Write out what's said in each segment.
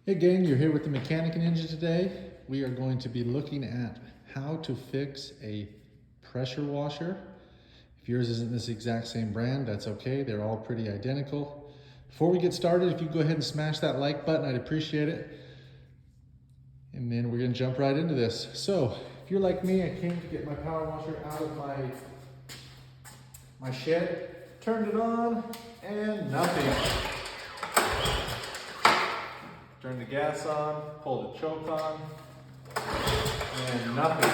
Hey gang, you're here with the Mechanic Ninja today. We are going to be looking at how to fix a pressure washer. If yours isn't this exact same brand, that's okay. They're all pretty identical. Before we get started, if you go ahead and smash that like button, I'd appreciate it. And then we're gonna jump right into this. So, if you're like me, I came to get my power washer out of my shed, turned it on, and nothing. Turned the gas on, pulled the choke on, and nothing.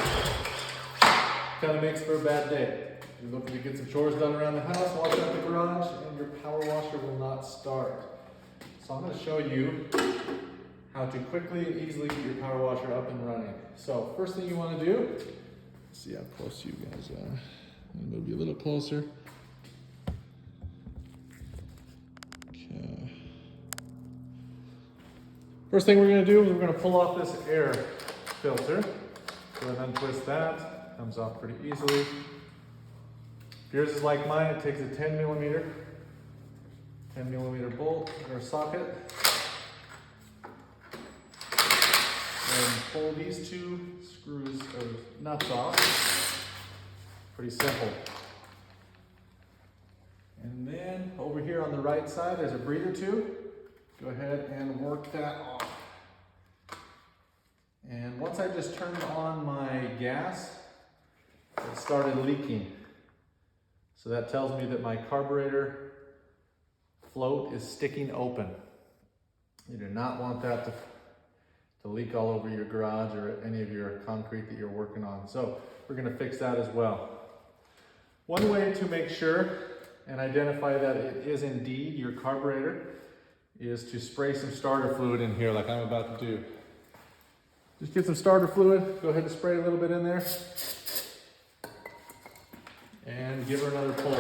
Kind of makes for a bad day. You're looking to get some chores done around the house, wash out the garage, and your power washer will not start. So I'm going to show you how to quickly and easily get your power washer up and running. So first thing you want to do, see how close you guys are. I'm going to move you a little closer. Okay. First thing we're going to do is we're going to pull off this air filter. Go ahead and untwist that. Comes off pretty easily. If yours is like mine, it takes a 10 millimeter bolt or socket. And pull these two screws or nuts off. Pretty simple. And then over here on the right side, there's a breather tube. Go ahead and work that off. And once I just turned on my gas, it started leaking. So that tells me that my carburetor float is sticking open. You do not want that to leak all over your garage or any of your concrete that you're working on. So we're gonna fix that as well. One way to make sure and identify that it is indeed your carburetor is to spray some starter fluid in here like I'm about to do. Just get some starter fluid, go ahead and spray a little bit in there, and give her another pull.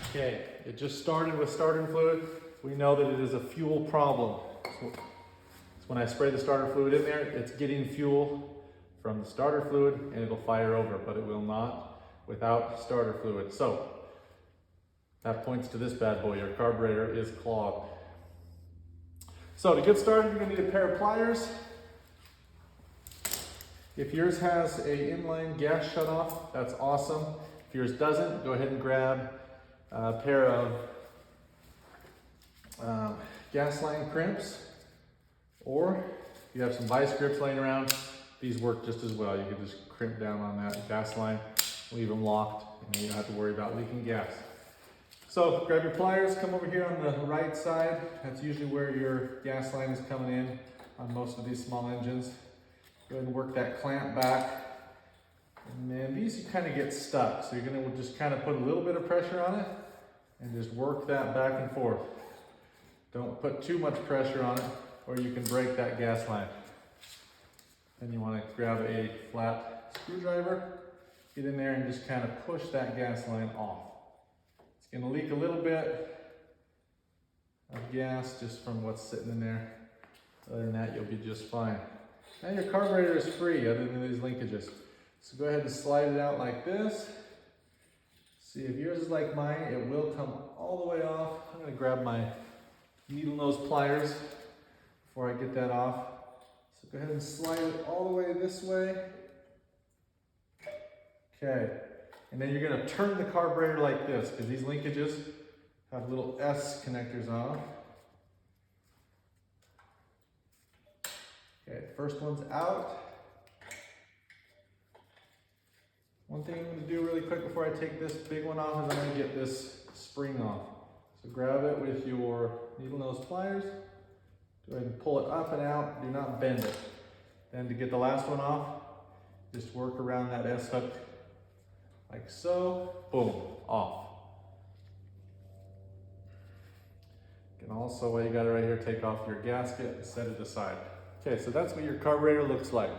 Okay, it just started with starter fluid. We know that it is a fuel problem. So when I spray the starter fluid in there, it's getting fuel from the starter fluid and it'll fire over, but it will not without starter fluid. So that points to this bad boy, your carburetor is clogged. So to get started, you're gonna need a pair of pliers. If yours has a inline gas shutoff, that's awesome. If yours doesn't, go ahead and grab a pair of gas line crimps, or if you have some vice grips laying around, these work just as well. You can just crimp down on that gas line, leave them locked, and you don't have to worry about leaking gas. So grab your pliers, come over here on the right side. That's usually where your gas line is coming in on most of these small engines. Go ahead and work that clamp back. And then these kind of get stuck. So you're gonna just kind of put a little bit of pressure on it and just work that back and forth. Don't put too much pressure on it or you can break that gas line. Then you wanna grab a flat screwdriver, get in there and just kind of push that gas line off. It's gonna leak a little bit of gas just from what's sitting in there. Other than that, you'll be just fine. Now your carburetor is free other than these linkages. So go ahead and slide it out like this. See, if yours is like mine, it will come all the way off. I'm gonna grab my needle nose pliers before I get that off. So go ahead and slide it all the way this way. Okay. And then you're going to turn the carburetor like this, because these linkages have little S connectors on. Okay, first one's out. One thing I'm going to do really quick before I take this big one off is I'm going to get this spring off. So grab it with your needle nose pliers. Go ahead and pull it up and out. Do not bend it. Then to get the last one off, just work around that S hook like so, boom, off. You can also, while you got it right here, take off your gasket and set it aside. Okay, so that's what your carburetor looks like.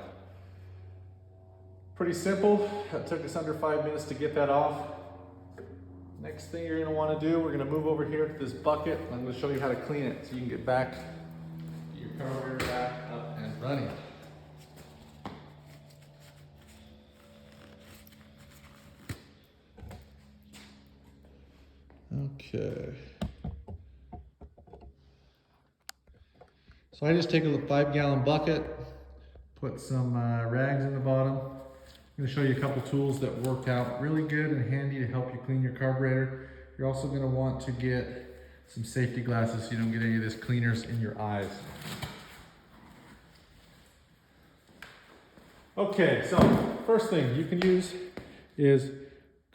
Pretty simple. That took us under 5 minutes to get that off. Next thing you're gonna wanna do, we're gonna move over here to this bucket. I'm gonna show you how to clean it so you can get your carburetor back up and running. Okay. So I just take a 5-gallon bucket, put some rags in the bottom. I'm gonna show you a couple tools that work out really good and handy to help you clean your carburetor. You're also gonna want to get some safety glasses so you don't get any of this cleaners in your eyes. Okay, so first thing you can use is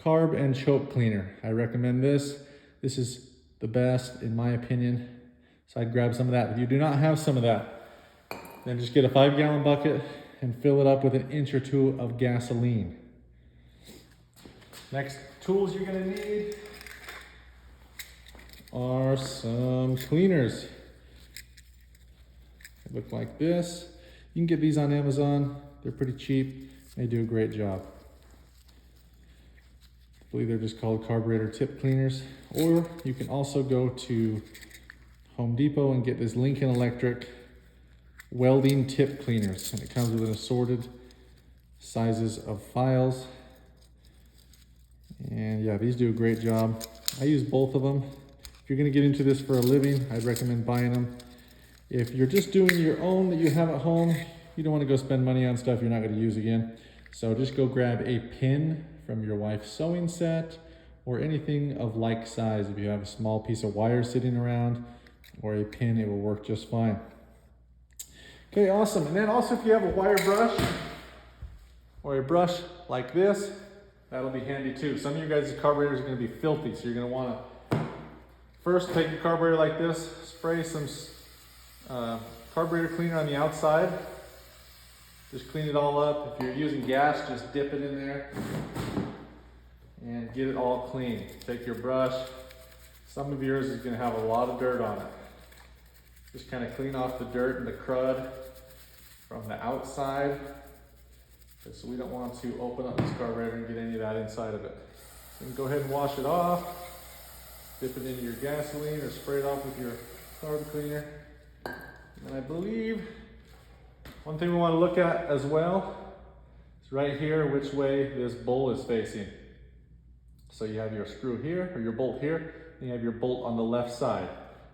carb and choke cleaner. I recommend this. This is the best in my opinion. So I'd grab some of that. If you do not have some of that, then just get a 5-gallon bucket and fill it up with an inch or two of gasoline. Next tools you're gonna need are some cleaners. They look like this. You can get these on Amazon. They're pretty cheap. They do a great job. I believe they're just called carburetor tip cleaners. Or you can also go to Home Depot and get this Lincoln Electric welding tip cleaners. And it comes with an assorted sizes of files. And yeah, these do a great job. I use both of them. If you're gonna get into this for a living, I'd recommend buying them. If you're just doing your own that you have at home, you don't wanna go spend money on stuff you're not gonna use again. So just go grab a pin from your wife's sewing set or anything of like size. If you have a small piece of wire sitting around or a pin, it will work just fine. Okay, awesome. And then also if you have a wire brush or a brush like this, that'll be handy too. Some of you guys' carburetors are gonna be filthy, so you're gonna wanna first take your carburetor like this, spray some carburetor cleaner on the outside. Just clean it all up. If you're using gas, just dip it in there and get it all clean. Take your brush. Some of yours is gonna have a lot of dirt on it. Just kind of clean off the dirt and the crud from the outside. So we don't want to open up this carburetor and get any of that inside of it. So you can go ahead and wash it off. Dip it into your gasoline or spray it off with your carb cleaner. And I believe one thing we want to look at as well is right here which way this bowl is facing. So you have your screw here or your bolt here, and you have your bolt on the left side,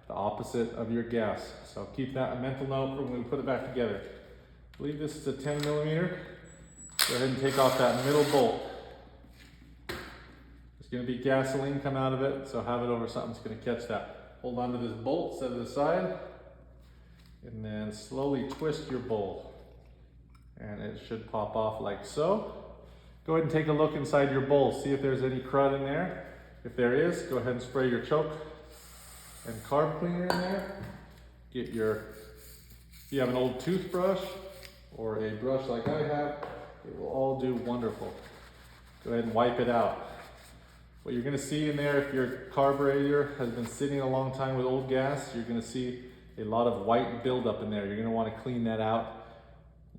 the opposite of your gas. So keep that a mental note for when we put it back together. I believe this is a 10 millimeter. Go ahead and take off that middle bolt. There's going to be gasoline come out of it, so have it over something that's going to catch that. Hold on to this bolt, set it aside, and then slowly twist your bowl. And it should pop off like so. Go ahead and take a look inside your bowl, see if there's any crud in there. If there is, go ahead and spray your choke and carb cleaner in there. Get your, if you have an old toothbrush or a brush like I have, it will all do wonderful. Go ahead and wipe it out. What you're gonna see in there, if your carburetor has been sitting a long time with old gas, you're gonna see a lot of white buildup in there. You're gonna wanna clean that out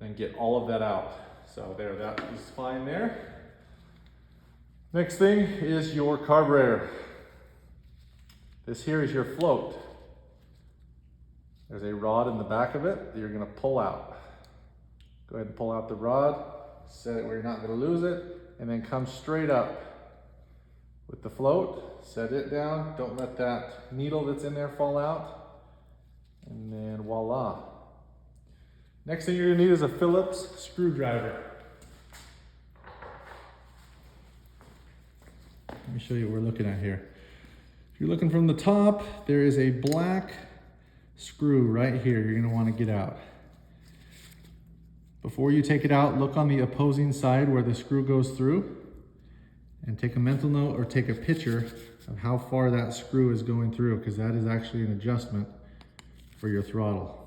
and get all of that out. So there, that is fine there. Next thing is your carburetor. This here is your float. There's a rod in the back of it that you're gonna pull out. Go ahead and pull out the rod, set it where you're not gonna lose it, and then come straight up with the float, set it down. Don't let that needle that's in there fall out. And then voila. Next thing you're gonna need is a Phillips screwdriver. Let me show you what we're looking at here. If you're looking from the top, there is a black screw right here you're gonna wanna get out. Before you take it out, look on the opposing side where the screw goes through and take a mental note or take a picture of how far that screw is going through, because that is actually an adjustment for your throttle.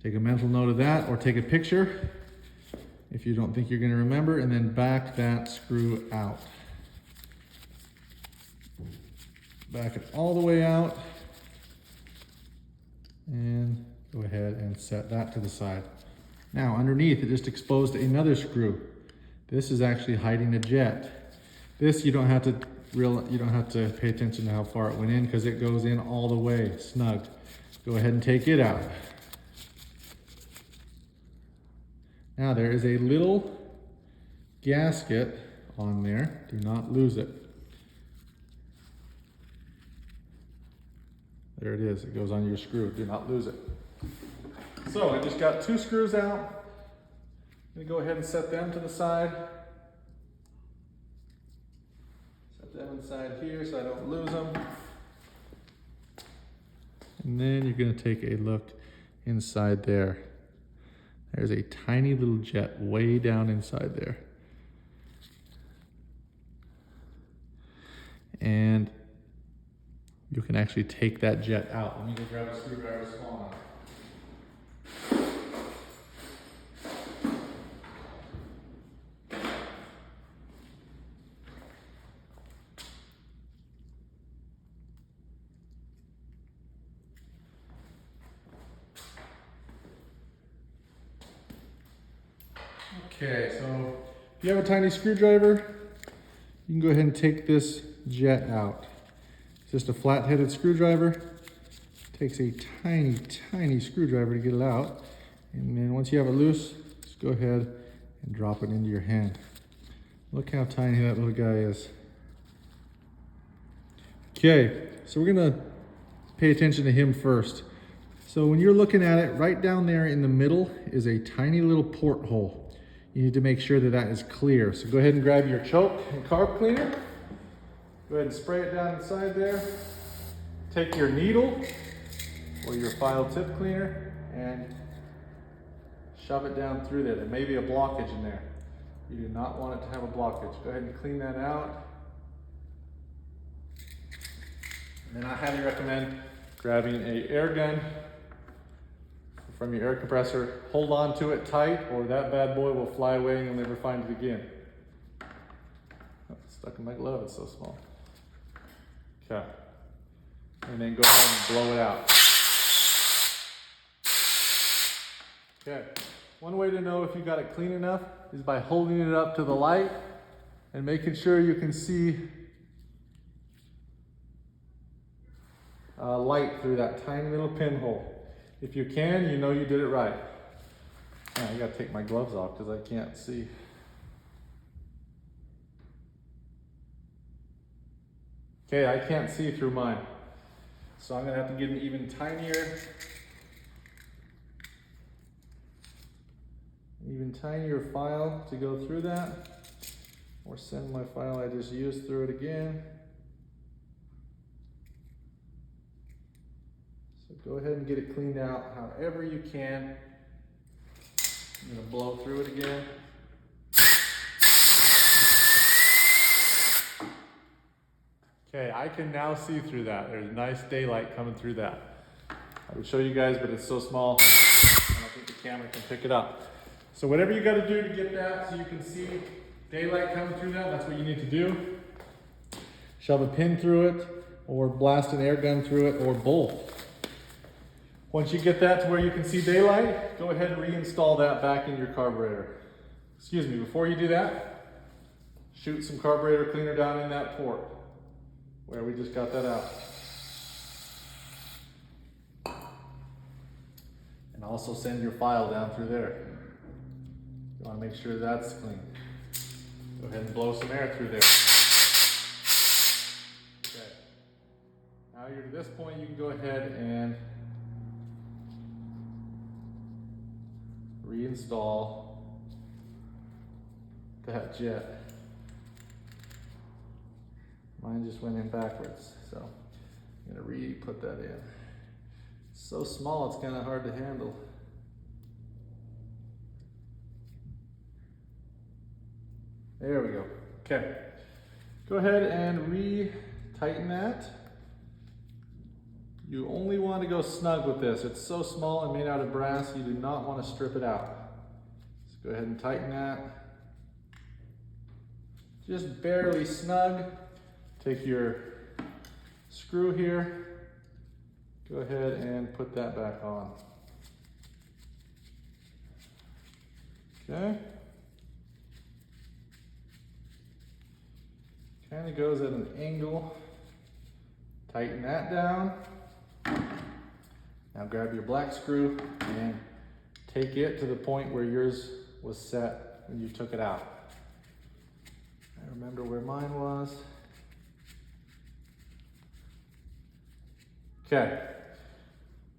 Take a mental note of that or take a picture if you don't think you're gonna remember, and then back that screw out. Back it all the way out and go ahead and set that to the side. Now underneath it just exposed another screw. This is actually hiding a jet. This you don't have to pay attention to how far it went in because it goes in all the way snug. Go ahead and take it out. Now there is a little gasket on there. Do not lose it. There it is. It goes on your screw. Do not lose it. So I just got 2 screws out. I'm gonna go ahead and set them to the side. Set them inside here so I don't lose them. And then you're gonna take a look inside there. There's a tiny little jet way down inside there. And you can actually take that jet out. Let me go grab a screwdriver small enough. Okay, so if you have a tiny screwdriver, you can go ahead and take this jet out. It's just a flat-headed screwdriver. It takes a tiny, tiny screwdriver to get it out. And then once you have it loose, just go ahead and drop it into your hand. Look how tiny that little guy is. Okay, so we're gonna pay attention to him first. So when you're looking at it, right down there in the middle is a tiny little porthole. You need to make sure that that is clear. So go ahead and grab your choke and carb cleaner. Go ahead and spray it down inside there. Take your needle or your file tip cleaner and shove it down through there. There may be a blockage in there. You do not want it to have a blockage. Go ahead and clean that out. And then I highly recommend grabbing an air gun from your air compressor. Hold on to it tight or that bad boy will fly away and you'll never find it again. Oh, it's stuck in my glove, it's so small. Okay. And then go ahead and blow it out. Okay. One way to know if you got it clean enough is by holding it up to the light and making sure you can see light through that tiny little pinhole. If you can, you know you did it right. Oh, I gotta take my gloves off because I can't see. Okay, I can't see through mine. So I'm gonna have to get an even tinier file to go through that, or send my file I just used through it again. So go ahead and get it cleaned out however you can. I'm gonna blow through it again. Okay, I can now see through that. There's nice daylight coming through that. I would show you guys, but it's so small, I don't think the camera can pick it up. So whatever you gotta do to get that so you can see daylight coming through that, that's what you need to do. Shove a pin through it, or blast an air gun through it, or both. Once you get that to where you can see daylight, go ahead and reinstall that back in your carburetor. Excuse me, before you do that, shoot some carburetor cleaner down in that port where we just got that out. And also send your file down through there. You want to make sure that's clean. Go ahead and blow some air through there. Okay. Now you're to this point, you can go ahead and reinstall that jet. Mine just went in backwards, so I'm gonna re-put that in. It's so small, it's kind of hard to handle. There we go. Okay. Go ahead and re-tighten that. You only want to go snug with this. It's so small and made out of brass, you do not want to strip it out. So go ahead and tighten that. Just barely snug. Take your screw here. Go ahead and put that back on. Okay. Kind of goes at an angle. Tighten that down. Now grab your black screw and take it to the point where yours was set when you took it out. I remember where mine was. Okay.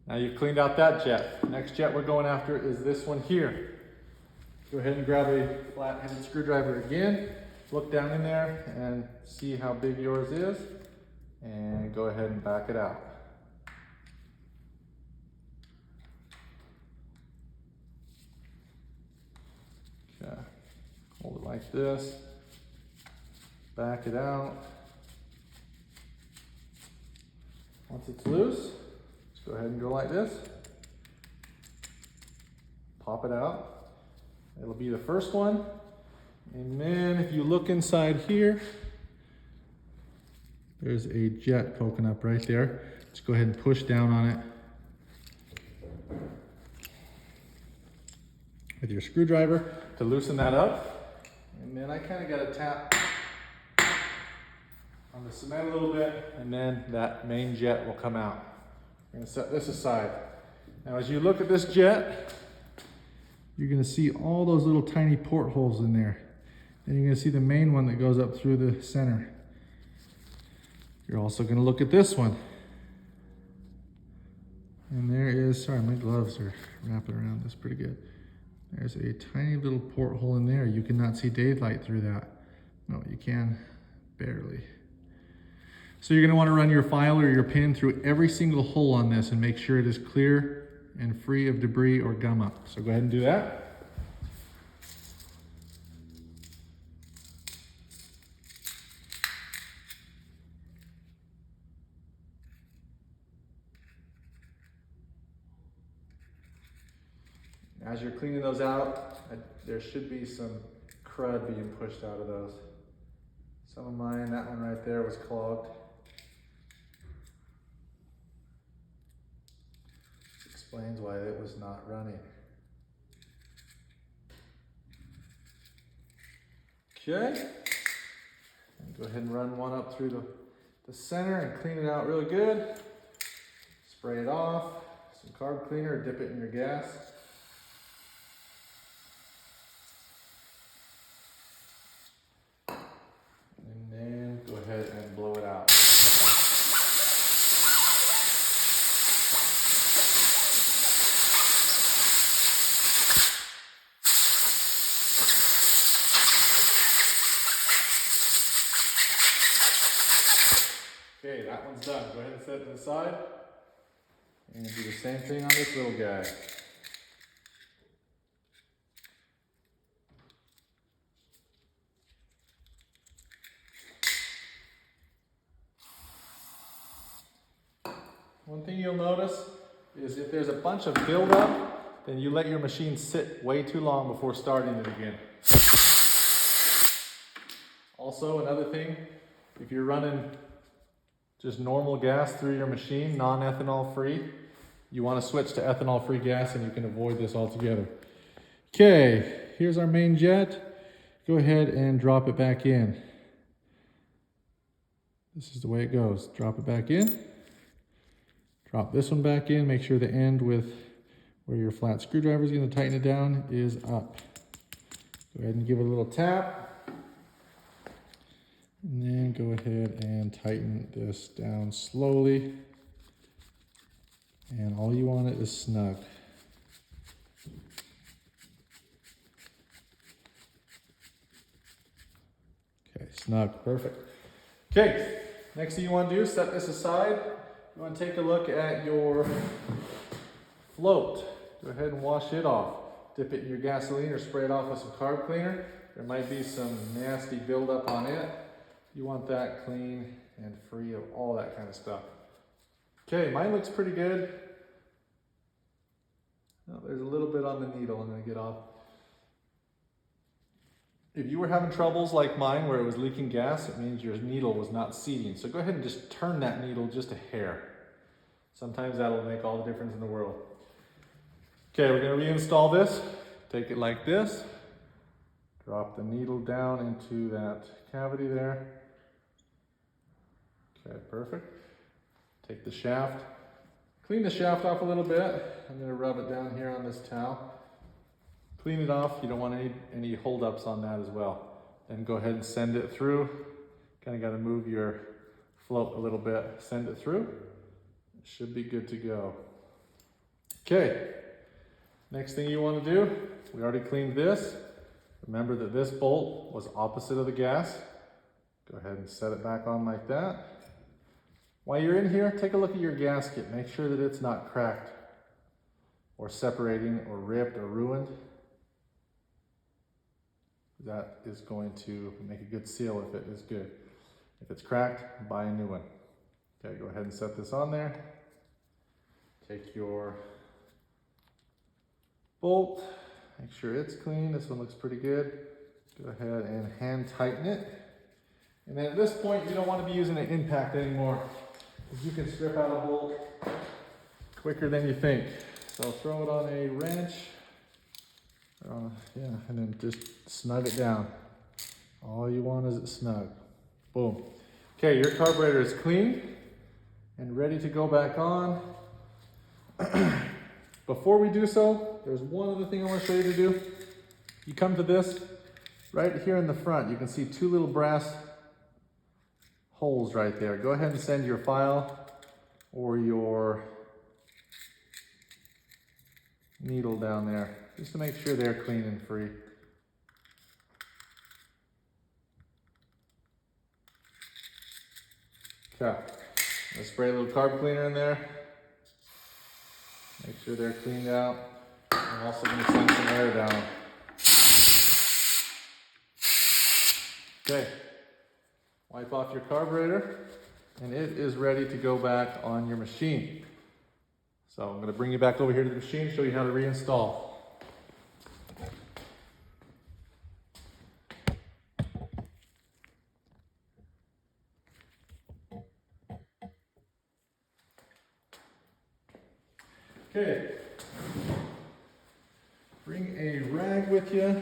Now you've cleaned out that jet. Next jet we're going after is this one here. Go ahead and grab a flat-headed screwdriver again. Look down in there and see how big yours is, and go ahead and back it out. Okay, hold it like this, back it out. Once it's loose, just go ahead and go like this. Pop it out. It'll be the first one. And then if you look inside here, there's a jet poking up right there. Just go ahead and push down on it with your screwdriver to loosen that up. And then I kind of got to tap on the cement a little bit, and then that main jet will come out. We're going to set this aside. Now as you look at this jet, you're going to see all those little tiny portholes in there. And you're going to see the main one that goes up through the center. You're also going to look at this one. And there is, sorry, my gloves are wrapping around this pretty good. There's a tiny little porthole in there. You cannot see daylight through that. No, you can, barely. So you're going to want to run your file or your pin through every single hole on this and make sure it is clear and free of debris or gum up. So go ahead and do that. As you're cleaning those out, there should be some crud being pushed out of those. Some of mine, that one right there was clogged. Explains why it was not running. Okay, and go ahead and run one up through the center and clean it out really good. Spray it off, some carb cleaner, dip it in your gas. And then go ahead and blow it out. Okay, that one's done. Go ahead and set it aside. And do the same thing on this little guy. One thing you'll notice is if there's a bunch of buildup, then you let your machine sit way too long before starting it again. Also, another thing, if you're running just normal gas through your machine, non-ethanol free, you want to switch to ethanol free gas and you can avoid this altogether. Okay, here's our main jet. Go ahead and drop it back in. This is the way it goes. Drop it back in. Drop this one back in. Make sure the end with where your flat screwdriver is going to tighten it down is up. Go ahead and give it a little tap. And then go ahead and tighten this down slowly. And all you want it is snug. Okay, snug, perfect. Okay, next thing you want to do, set this aside. You want to take a look at your float. Go ahead and wash it off. Dip it in your gasoline or spray it off with some carb cleaner. There might be some nasty buildup on it. You want that clean and free of all that kind of stuff. Okay, mine looks pretty good. Oh, there's a little bit on the needle I'm going to get off. If you were having troubles like mine where it was leaking gas, it means your needle was not seating. So go ahead and just turn that needle just a hair. Sometimes that'll make all the difference in the world. Okay, we're going to reinstall this. Take it like this. Drop the needle down into that cavity there. Okay, perfect. Take the shaft. Clean the shaft off a little bit. I'm going to rub it down here on this towel. Clean it off. You don't want any holdups on that as well. Then go ahead and send it through. Kind of got to move your float a little bit. Send it through. It should be good to go. Okay, next thing you want to do, we already cleaned this. Remember that this bolt was opposite of the gas. Go ahead and set it back on like that. While you're in here, take a look at your gasket. Make sure that it's not cracked or separating or ripped or ruined. That is going to make a good seal if it is good. If it's cracked, buy a new one. Okay, go ahead and set this on there. Take your bolt, make sure it's clean. This one looks pretty good. Go ahead and hand tighten it. And then at this point, you don't want to be using an impact anymore, because you can strip out a bolt quicker than you think. So throw it on a wrench, and then just snug it down. All you want is it snug. Boom. Okay, your carburetor is clean and ready to go back on. Before we do so, there's one other thing I want to show you to do. You come to this, right here in the front, you can see two little brass holes right there. Go ahead and send your file or your needle down there, just to make sure they're clean and free. Okay, let's spray a little carb cleaner in there. Make sure they're cleaned out. I'm also going to send some air down. Okay, wipe off your carburetor, and it is ready to go back on your machine. So I'm going to bring you back over here to the machine, show you how to reinstall. Okay, bring a rag with you,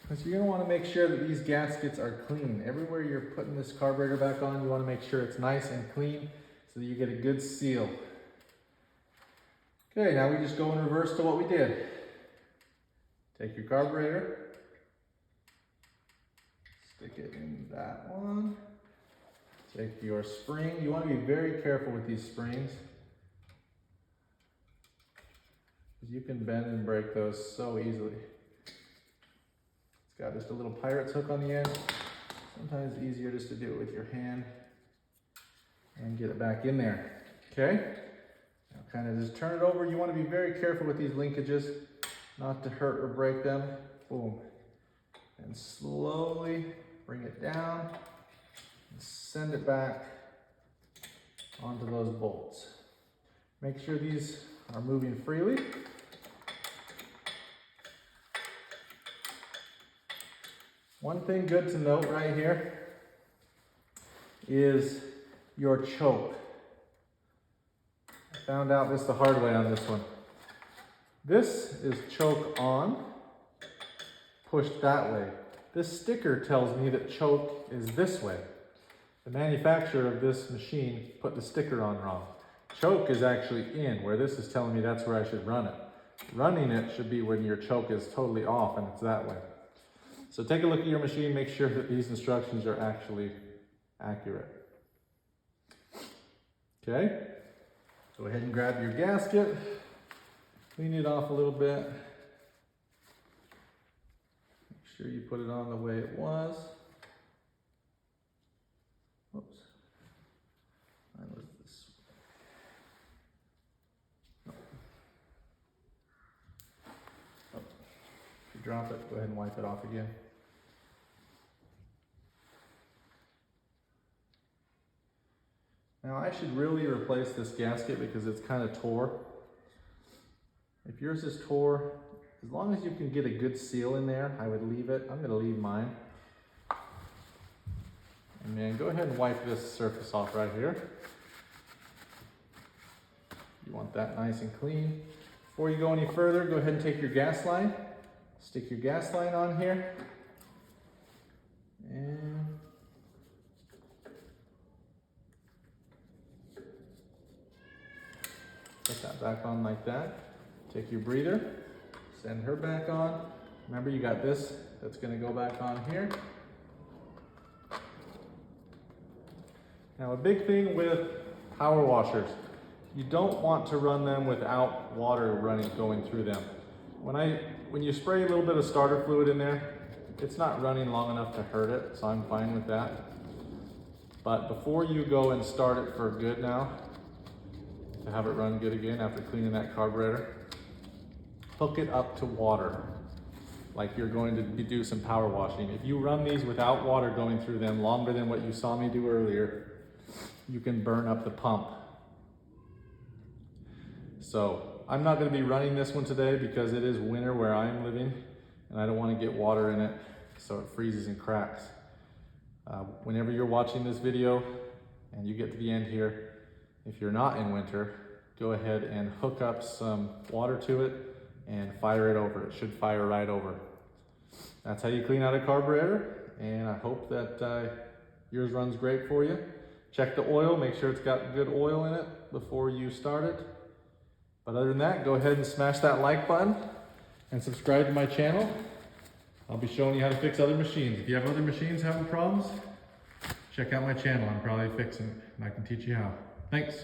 because you're going to want to make sure that these gaskets are clean. Everywhere you're putting this carburetor back on, you want to make sure it's nice and clean so that you get a good seal. Okay, now we just go in reverse to what we did. Take your carburetor, stick it in that one. Take your spring. You want to be very careful with these springs, because you can bend and break those so easily. It's got just a little pirate's hook on the end. Sometimes it's easier just to do it with your hand and get it back in there. Okay? Now kind of just turn it over. You want to be very careful with these linkages, not to hurt or break them. Boom. And slowly bring it down and send it back onto those bolts. Make sure these are moving freely. One thing good to note right here is your choke. I found out this the hard way on this one. This is choke on, pushed that way. This sticker tells me that choke is this way. The manufacturer of this machine put the sticker on wrong. Choke is actually in, where this is telling me that's where I should run it. Running it should be when your choke is totally off and it's that way. So take a look at your machine, make sure that these instructions are actually accurate. Okay, go ahead and grab your gasket, clean it off a little bit. Make sure you put it on the way it was. Oops. Mine was this way. Oh. If you drop it, go ahead and wipe it off again. Now I should really replace this gasket because it's kind of tore. If yours is tore, as long as you can get a good seal in there, I would leave it. I'm going to leave mine. And then go ahead and wipe this surface off right here. You want that nice and clean. Before you go any further, go ahead and take your gas line. Stick your gas line on here. And put that back on like that. Take your breather, send her back on. Remember, you got this that's going to go back on here. Now, a big thing with power washers you don't want to run them without water going through them. When you spray a little bit of starter fluid in there, it's not running long enough to hurt it, so I'm fine with that. But before you go and start it for good now, to have it run good again after cleaning that carburetor, hook it up to water like you're going to do some power washing. If you run these without water going through them longer than what you saw me do earlier, you can burn up the pump. So I'm not going to be running this one today because it is winter where I am living and I don't want to get water in it so it freezes and cracks. Whenever you're watching this video and you get to the end here, if you're not in winter, go ahead and hook up some water to it and fire it over. It should fire right over. That's how you clean out a carburetor, and I hope that yours runs great for you. Check the oil, make sure it's got good oil in it before you start it. But other than that, go ahead and smash that like button and subscribe to my channel. I'll be showing you how to fix other machines. If you have other machines having problems, check out my channel. I'm probably fixing it and I can teach you how. Thanks.